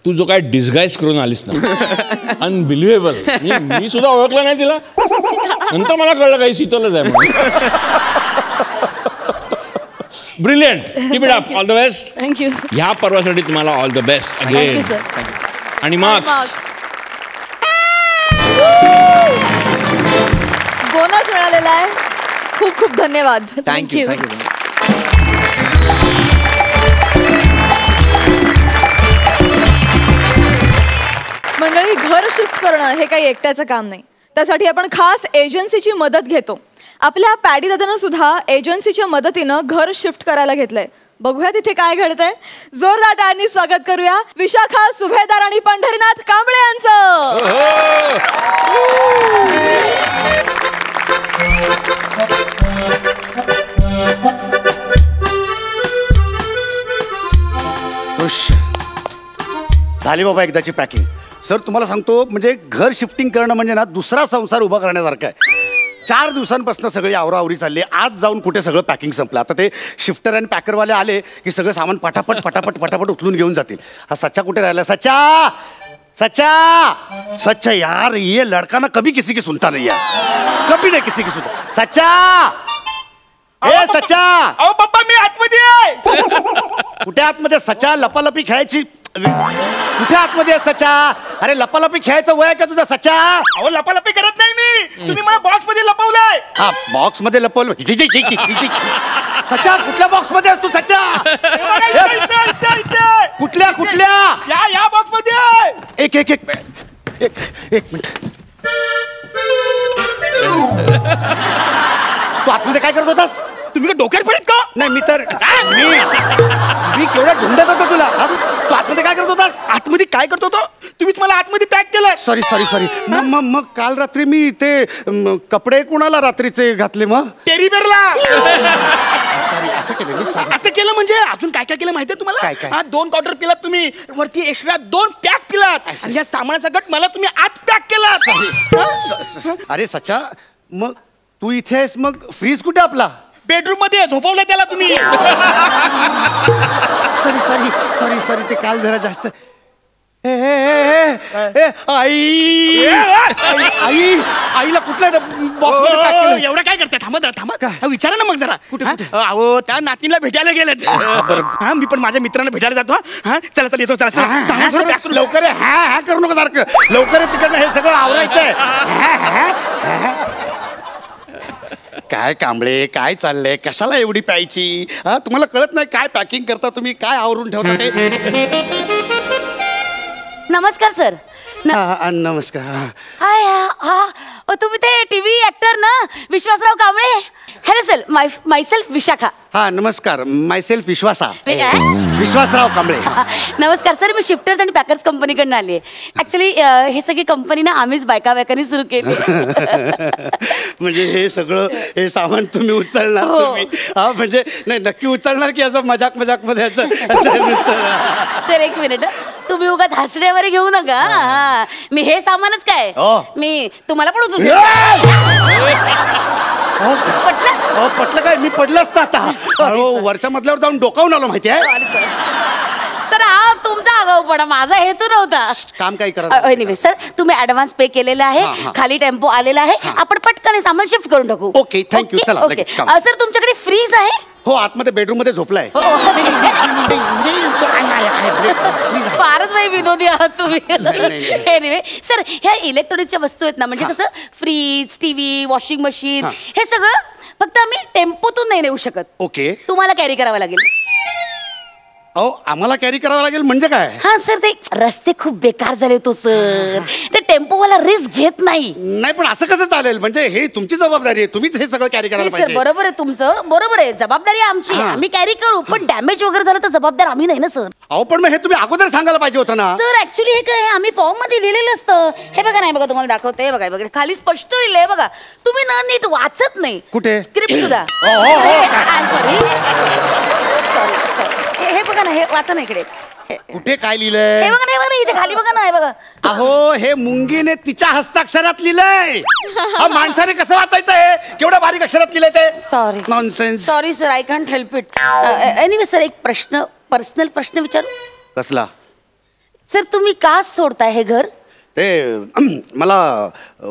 तू जो काय डिस्गाईज करून आलीस ना, अनबिलिव्हेबल. मी सुद्धा ओळखलं नाही तिला, नंतर मला कळलं काही शीतलच आहे म्हणून. Brilliant. Keep it up. All the best. Thank you. ह्या पर्वासाठी तुम्हाला ऑल द बेस्ट अगेन. आणि मार्क्स बोनस मिळालेला आहे. खूप खूप धन्यवाद. थँक्यू. मंडळी, घर शिफ्ट करणं हे काही एकट्याचं काम नाही. त्यासाठी आपण खास एजन्सीची मदत घेतो. आपल्या पॅडी दादानं सुद्धा एजन्सीच्या मदतीनं घर शिफ्ट करायला घेतलंय. बघूया तिथे काय घडतंय. जोरदार टाळ्यांनी स्वागत करूया विशाखा सुभेदार आणि पंढरीनाथ कांबळे यांचं. झाली बाबा एकदाची पॅकिंग. सर तुम्हाला सांगतो म्हणजे घर शिफ्टिंग करणं म्हणजे ना दुसरा संसार उभा करण्यासारखं आहे. 4 दिवसांपासून सगळी आवराआवरी चालली. आज जाऊन कुठे सगळं पॅकिंग संपलं. आता ते शिफ्टर आणि पॅकरवाले आले की सगळं सामान पटापट पटापट पटापट उचलून घेऊन जातील. हा सच्चा कुठे राहिला? सच्चा सच्चा सच्चा यार ये लड़का ना कभी किसी की सुनता नहीं है. कभी नहीं किसी की सुनता. सच्चा ए सच्चा. अहो पप्पा मी आतमध्ये आहे. कुठे आतमध्ये? सच्चा लपालपी खेळायची कुठे आतमध्ये आहे सच्चा? अरे लपालपी खेळायचं वय आहे का तुझा सच्चा? अहो लपालपी करत नाही मी. तुम्ही मला बॉक्स मध्ये लपवलाय. हा बॉक्स मध्ये लपवलं. सच्चा कुठल्या बॉक्स मध्ये तू सच्चा? कुठल्या कुठल्या? या बॉक्स मध्ये. एक एक एक एक मिनिट. तू आतमध्ये काय करत होतास? तुम्ही डोक्यात पडत का? नाही मी तर मी केवढा ढुंढत होतो तुला. तू आतमध्ये काय करत होतास? आतमध्ये काय करतो तो? तुम्हीच मला आतमध्ये पॅक केलंय. Sorry sorry sorry. मग काल रात्री मी ते कपडे कुणाला रात्रीचे घातले मग? टेरी बेरला. सॉरी असं केलं मी. असं केलं म्हणजे अजून काय काय केलं माहितीये तुम्हाला? काय काय? 2 क्वार्टर पिलात तुम्ही, वरती एक्स्ट्रा 2 पॅक पिलात आणि या सामानासकट मला तुम्ही आत पॅक केलात. अरे सच्चा मग तू इथे आहेस मग फ्रीज कुठे आपला? बेडरूम मध्ये झोपवलं त्याला तुम्ही. सॉरी सॉरी सॉरी सॉरी ते काल जरा जास्त. आई आईला कुठल्या बॉक्स मध्ये पॅक केलं? एवढं काय करताय? थांबा जरा थांबा. विचारा ना मग जरा. अहो त्या नातीला भेटायला गेलेत. हा मी पण माझ्या मित्रांना भेटायला जातो. हा चला चला येतो. चला सामान सोडून पॅक करू. लवकर हा करू नका सारखं. लवकर तिकडनं हे सगळं आवरायचंय. काय कांबळे काय चाललंय? कशाला एवढी प्यायची? हा तुम्हाला कळत नाही काय पॅकिंग करता तुम्ही? काय आवरून ठेवता ते? नमस्कार सर. नमस्कार. हाय हा तुम्ही ते टीव्ही ऍक्टर ना Vishwasrao Kamble. Hello sir myself Vishakha. हा नमस्कार. मायसेल्फ विश्वासराव कांबळे. नमस्कार सर. मी शिफ्टर्स आणि पॅकर्स कंपनीकडनं आली आहे. ऍक्च्युली हे सगळी कंपनी ना आम्हीच बायकांनी सुरू केली. म्हणजे हे सगळं हे सामान तुम्ही उचलणार? हो. तुम्ही हा म्हणजे नाही नक्की उचलणार की असं मजाक मध्ये असं सर एक मिनिट. तुम्ही उगाच हसण्यावर घेऊ नका. मी हे सामानच काय मी तुम्हाला पण उचलू पटलं काय? मी पडलं असतं आता. वरच्या मधल्यावर जाऊन डोकावून आलो माहिती आहे. सर हा तुमचा आगाऊपणा, माझा हेतू नव्हता. काम काय करा. एनिवे सर तुम्ही ऍडव्हान्स पे केलेला आहे. खाली टेम्पो आलेला आहे. आपण पटकन सामान शिफ्ट करून टाकू. Okay thank you. चला ओके सर तुमच्याकडे फ्रीज आहे? हो आतमध्ये बेडरूम मध्ये झोपलाय. फारच नाही विनोदी आहात तुम्ही. एनिवे सर ह्या इलेक्ट्रॉनिकच्या वस्तू आहेत ना म्हणजे कसं फ्रीज टीव्ही वॉशिंग मशीन हे सगळं फक्त आम्ही टेम्पोतून नाही नेऊ शकत. ओके तुम्हाला कॅरी करावं लागेल. अहो आम्हाला कॅरी करावं लागेल म्हणजे काय? हा सर ते रस्ते खूप बेकार झाले तो सर. ते टेम्पोवाला रिस्क घेत नाही. नाही पण असं कसं चालेल? म्हणजे हे तुमची जबाबदारी आहे. तुम्हीच हे सगळं कॅरी करायला सर पाहिजे. बरोबर आहे तुमचं. बरोबर आहे. जबाबदारी आमची. आम्ही कॅरी करू पण डॅमेज वगैरे झालं तर जबाबदार आम्ही नाही ना सर. अहो पण मग हे तुम्ही अगोदर सांगायला पाहिजे होतं ना. सर ऍक्च्युली हे काय आम्ही फॉर्म मध्ये लिहिलेलं असतं. हे बघा नाही बघा तुम्हाला दाखवते. हे बघा बघा खाली स्पष्ट लिहिलंय बघा. तुम्ही ना नीट वाचत नाही. कुठे? स्क्रिप्ट सुद्धा. सॉरी हे बघा ना हे वाचा ना इकडे. कुठे काय लिहिलंय? हे बघा नाही बघा इथे खाली बघा ना हे बघा. अहो हे मुंगीने तिच्या हस्ताक्षरात लिहिलंय. माणसाने कसं वाचायचं? हे केवढ्या बारीक अक्षरात लिहिलंय ते. Sorry nonsense. Sorry sir I can't help it. Anyway sir एक पर्सनल प्रश्न विचारू? कसला? सर तुम्ही का सोडताय हे घर? ते मला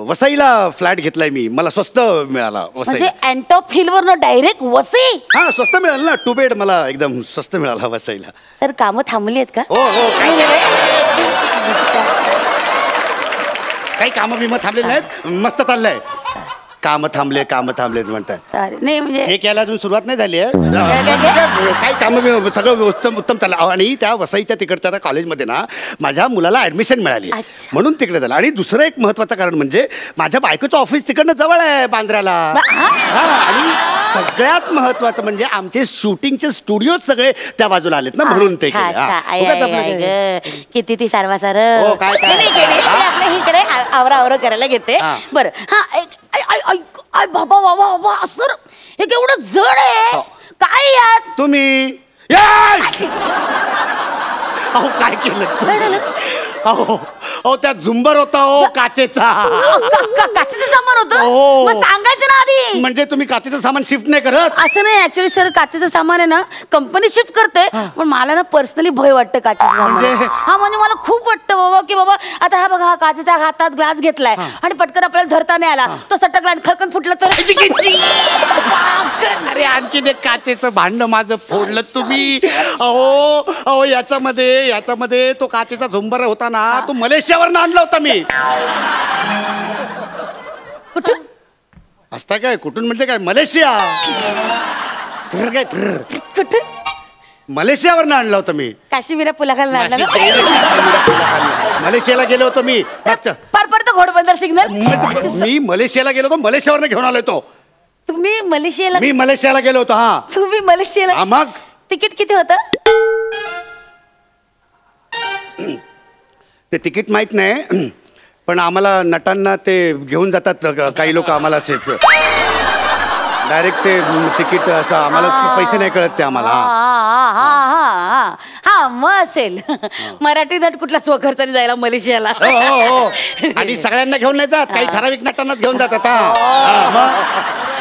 वसईला फ्लॅट घेतलाय मी. मला स्वस्त मिळाला म्हणजे वसई. अँटॉप हिल वर डायरेक्ट वसई? हा स्वस्त मिळालं ना. 2 बेड मला एकदम स्वस्त मिळाला वसईला. सर कामं थांबली आहेत का? हो हो काही कामं बिमं थांबलेली नाहीत. मस्त चाललंय. कामं थांबलेत म्हणतात. सॉरी नाही म्हणजे हे केला अजून सुरुवात नाही झाली आहे. काही कामं सगळं उत्तम चाललं. आणि त्या वसईच्या तिकडच्या त्या कॉलेजमध्ये ना माझ्या मुलाला ऍडमिशन मिळाली म्हणून तिकडे झालं. आणि दुसरं एक महत्वाचं कारण म्हणजे माझ्या बायकोचं ऑफिस तिकडनं जवळ आहे बांद्र्याला. आणि सगळ्यात महत्वाचं म्हणजे आमचे शूटिंगचे स्टुडिओ सगळे त्या बाजूला आलेत ना, म्हणून ते केले. हा. उगाच आपलं किती ती सारवा सार हो, काय. आपल्या इकडे आवरा आवरा करायला घेते. बरं हा बाबा बाबा बाबा सर हे केवढं जड आहे. काय यात तुम्ही अहो काय केलं अहो त्या झुंबर होता हो काचेचा. काचेचं सामान होतं. हो. मग सांगायचं ना आधी. म्हणजे तुम्ही काचेचं सामान शिफ्ट नाही करत? असं नाही, ऍक्च्युली सर काचेचं सामान आहे ना कंपनी शिफ्ट करते, पण मला ना पर्सनली भय वाटतं काचेचं सामान. हा म्हणजे मला खूप वाटतं बाबा की बाबा आता हा बघा काचेच्या हातात ग्लास घेतलाय आणि पटकन आपल्याला धरता नाही आला, तो सटकला आणि खळकन फुटला तर अरे आणखी एक काचेचं भांडं माझं फोडलं तुम्ही. अहो याच्यामध्ये तो काचेचा झुंबर होता ना, तो मलेशियावर आणला होता मी. कुठून असता काय कुठून म्हणजे काय मलेशिया काय कुठे मलेशियावर आणला होता मी. काश्मीर पुलाखाली आणला मलेशियाला गेलो होतो मी. पार पडतो घोडबंदर सिग्नल. मी मलेशियाला गेलो होतो, मलेशियावर घेऊन आलो तो. तुम्ही मलेशियाला? मी मलेशियाला गेलो होतो. हा तुम्ही मलेशियाला? मग तिकीट किती होतं? ते तिकीट माहित नाही, पण आम्हाला नटांना ते घेऊन जातात काही लोक आम्हाला डायरेक्ट ते तिकीट असं आम्हाला पैसे नाही कळत ते आम्हाला. हा मग असेल. मराठी नट कुठला स्वखर्चाने जायला मलेशियाला? हो. आणि सगळ्यांना घेऊन नाही जात, काही ठराविक नटांनाच घेऊन जातात.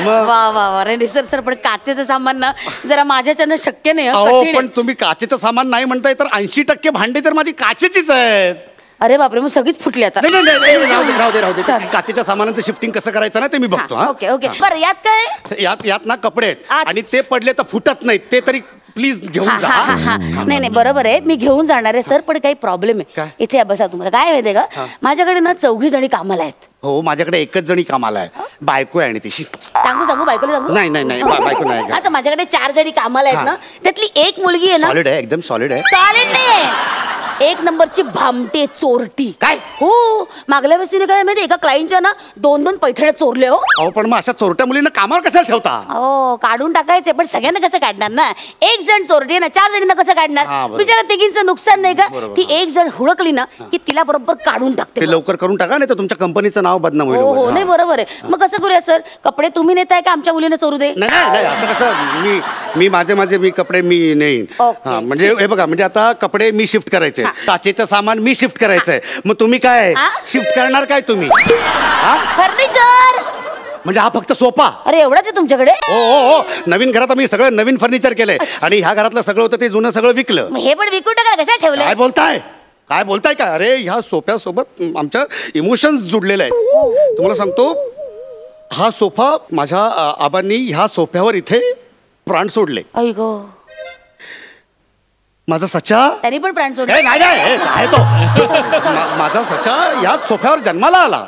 वा वा वा रे सर पण काचेचं सामान ना जरा माझ्याच्यानं शक्य नाही. पण तुम्ही काचेचं सामान नाही म्हणताय तर 80% भांडी तर माझी काचेचीच आहेत. अरे बापरे, मग सगळीच फुटली आता. राहू दे. काचेच्या सामानाचं शिफ्टिंग कसं करायचं ना ते मी बघतो. ओके बरं यात काय? यात ना कपडे आहेत आणि ते पडले तर फुटत नाहीत, ते तरी प्लीज घेऊन जा. नाही बरोबर आहे, मी घेऊन जाणार आहे सर, पण काही प्रॉब्लेम आहे इथे. बसा, तुम्हाला काय माहितीये का, माझ्याकडे ना 4 जणी कामाला आहेत. हो, माझ्याकडे एकच जणी कामाला आहे, बायको आहे आणि तिशी. सांगू बायकोला सांगू? नाही बायको नाही. आता माझ्याकडे 4 जणी कामाला आहेत ना, त्यातली एक मुलगी आहे ना, सॉलिड आहे, एकदम सॉलिड आहे. सॉलिड नाही, एक नंबरची भामटे चोरटी. काय? हो, मागल्या वेळेस तिने काय माहिती एका क्लायंटच्या ना 2 पैठण्या चोरले. हो अहो, पण मग अशा चोरट्या मुलींना कामावर कशाला ठेवता? हो, काढून टाकायचे, पण सगळ्यांना कसं काढणार ना? एक जण चोरटी ना, 4 जणींना कसं काढणार? बिचारा तिघींचं नुकसान नाही का? ती एक जण हुडकली ना की तिला बरोबर काढून टाकते. ते लवकर करून टाका, नाही तर तुमच्या कंपनीचं नाव बदनाम होईल. हो नाही बरोबर आहे. मग कसं करूया सर, कपडे तुम्ही नेताय का आमच्या मुलीने चोरू दे? नाही असं कसं, मी माझे कपडे मी नेईन. म्हणजे हे बघा, म्हणजे आता कपडे मी शिफ्ट करायचे, काचेचं सामान मी शिफ्ट करायचंय, मग तुम्ही काय शिफ्ट करणार काय तुम्ही? फर्निचर. म्हणजे हा फक्त सोफा? अरे एवढाच आहे तुमच्याकडे? हो, नवीन घरात आम्ही सगळं नवीन फर्निचर केलंय आणि ह्या घरातलं सगळं होतं ते जुनं सगळं विकलं. हे पण विकून टाका, कशा ठेवलं? काय बोलताय का? अरे ह्या सोफ्यासोबत आमच्या इमोशन्स जुडलेले आहेत. तुम्हाला सांगतो, हा सोफा माझ्या आबांनी ह्या सोफ्यावर इथे प्राण सोडले. माझा सचा त्यांनी पण प्राण सोडले? नाही तो माझा सचा या सोफ्यावर जन्माला आला.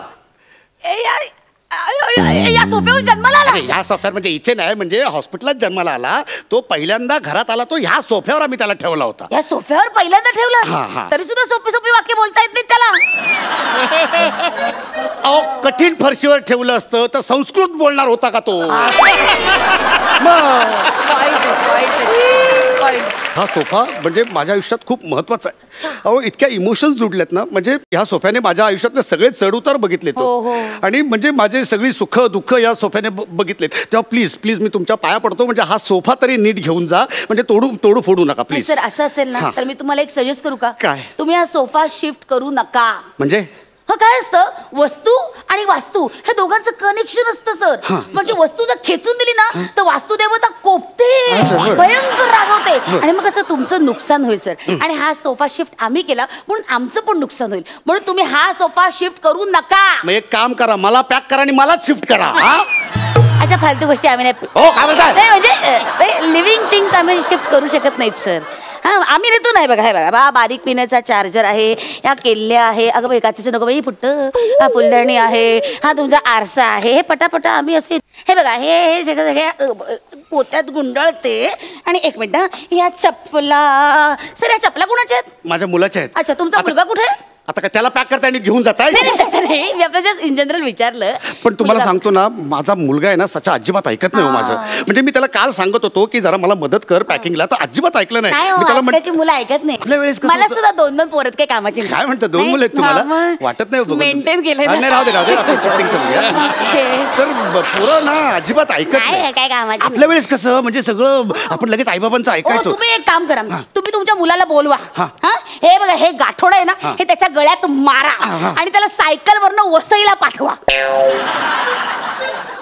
या सोफ्यावर जन्माला आला? या सोफ्यावर म्हणजे इथे नाही, म्हणजे हॉस्पिटलात जन्माला आला. तो पहिल्यांदा घरात आला, तो ह्या सोफ्यावर आम्ही त्याला ठेवला होता. या सोफ्यावर पहिल्यांदा ठेवलं? तरी सुद्धा सोपी वाक्य बोलता येत नाही त्याला. अहो, कठीण फरशीवर ठेवलं असतं तर संस्कृत बोलणार होता का तो? हा सोफा म्हणजे माझ्या आयुष्यात खूप महत्वाचा आहे. अहो, इतक्या इमोशन्स जुडलेत ना, म्हणजे ह्या सोफ्याने माझ्या आयुष्यातले सगळे चढउतार बघितले तो, आणि म्हणजे माझे सगळी सुख दुःख या सोफ्याने बघितलेत. तेव्हा प्लीज मी तुमच्या पाया पडतो, म्हणजे हा सोफा तरी नीट घेऊन जा, म्हणजे तोडू फोडू नका प्लीज. सर असं असेल ना तर मी तुम्हाला एक सजेस्ट करू का? काय? तुम्ही हा सोफा शिफ्ट करू नका. म्हणजे काय असतं, वस्तू आणि वास्तू हे दोघांचं कनेक्शन असतं सर. म्हणजे वस्तू जर खेचून दिली ना तर वास्तू देवता कोपते, भयंकर रागवते, आणि मग असं तुमचं नुकसान होईल सर. आणि हा सोफा शिफ्ट आम्ही केला म्हणून आमचं पण नुकसान होईल, म्हणून तुम्ही हा सोफा शिफ्ट करू नका. मग एक काम करा, मला पॅक करा आणि मलाच शिफ्ट करा. अच्छा, फालतू गोष्टी आम्ही नाही, म्हणजे लिव्हिंग थिंग्स आम्ही शिफ्ट करू शकत नाहीत सर. आम्ही नेतो नाही. बघा बारीक पिण्याचा चार्जर आहे, ह्या केल्या आहे, अगं बाई काचेचं नको बाई फुट्ट, हा फुलदाणी आहे, हा तुमचा आरसा आहे, हे पटापटा आम्ही असे, हे बघा हे सगळं पोत्यात गुंडाळते. आणि एक मिनिट, ह्या चप्पला सर, ह्या चप्पला कुणाच्या आहेत? माझ्या मुलाच्या आहेत. अच्छा, तुमचा मुलगा कुठे? आता काय त्याला पॅक करता आणि घेऊन जाताय? नाही मी आपलं जस्ट इन जनरल विचारलं. पण तुम्हाला सांगतो ना, माझा मुलगा आहे ना सचा अजिबात ऐकत नाही हो माझं. म्हणजे मी त्याला काल सांगत होतो की जरा मला मदत कर पॅकिंगला, तर अजिबात ऐकलं नाही. मी त्याला मुलं ऐकत नाही. आपल्या वेळेस कसं मला होतं? सुद्धा 2 पोरत काही कामाची नाही. काय म्हणतात 2 मुलं आहेत तुम्हाला? वाटत नाही बघून. मेंटेन केलंय नाही, राहू दे आपण shifting करूया. तर पोरं ना अजिबात ऐकत नाही. काय कामाची आपल्या वेळेस कसं म्हणजे सगळं आपण लगेच आईबाबांचं ऐकायचो. तुम्ही एक काम करा, तुम्ही तुमच्या मुलाला बोलवा. हे बघा, हे गाठोड आहे ना, हे त्याच्या गळ्यात मारा आणि त्याला सायकल वरनं वसईला पाठवा.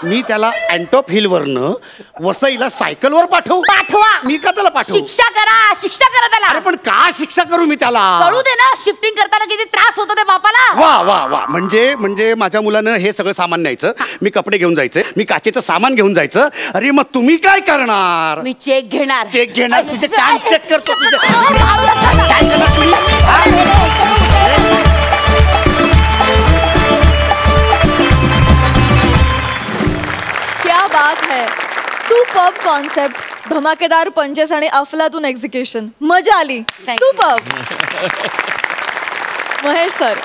मी त्याला अँटॉप हिल वरनं वसईला सायकलवर पाठवा. मी का त्याला पाठवू? शिक्षा करा त्याला. अरे पण का शिक्षा करू मी त्याला? कळू दे ना, शिफ्टिंग करताना किती त्रास होतो ते बापाला. वा वा वा, म्हणजे माझ्या मुलानं हे सगळं सामान न्यायचं, मी कपडे घेऊन जायचे, मी काचेचं सामान घेऊन जायचं. अरे मग तुम्ही काय करणार? मी चेक घेणार. तुझे कान चेक करतो. क्या बात है, सुपर्ब कॉन्सेप्ट, धमाकेदार पंचेस आणि अफलातून एक्झिक्युशन. मजा आली, सुपर्ब. महेश सर.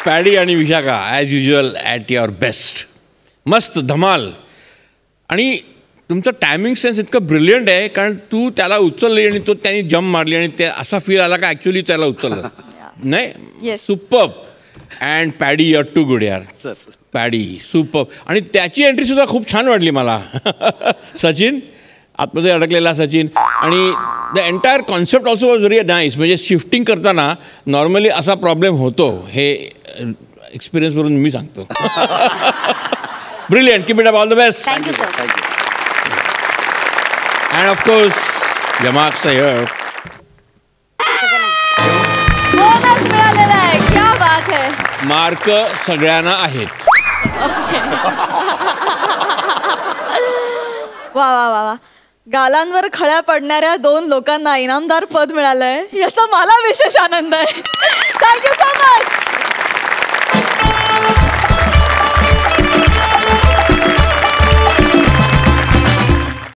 पॅडी आणि Vishakha as usual at your best. मस्त धमाल. आणि तुमचं टायमिंग सेन्स इतकं ब्रिलियंट आहे, कारण तू त्याला उचलली आणि तो त्याने जम्प मारली आणि ते असा फील आला का ॲक्च्युली त्याला उचललं नाही. Superb. And Paddy your too good यार. पॅडी सुपर्ब. आणि त्याची एंट्रीसुद्धा खूप छान वाटली मला. सचिन आतमध्ये अडकलेला सचिन. आणि the entire concept also was very nice. म्हणजे शिफ्टिंग करताना नॉर्मली असा प्रॉब्लेम होतो, हे एक्सपिरियन्सवरून मी सांगतो. Brilliant. Keep it up. All the best. Thank you sir. And of course यमार्क्स हिअर. बोनस मिळालेला आहे. क्या बात है. मार्क सगळ्यांना आहेत. वा वा वा वा. गालांवर खळ्या पडणाऱ्या 2 लोकांना इनामदार पद मिळालंय, याचा मला विशेष आनंद आहे. Thank you so much.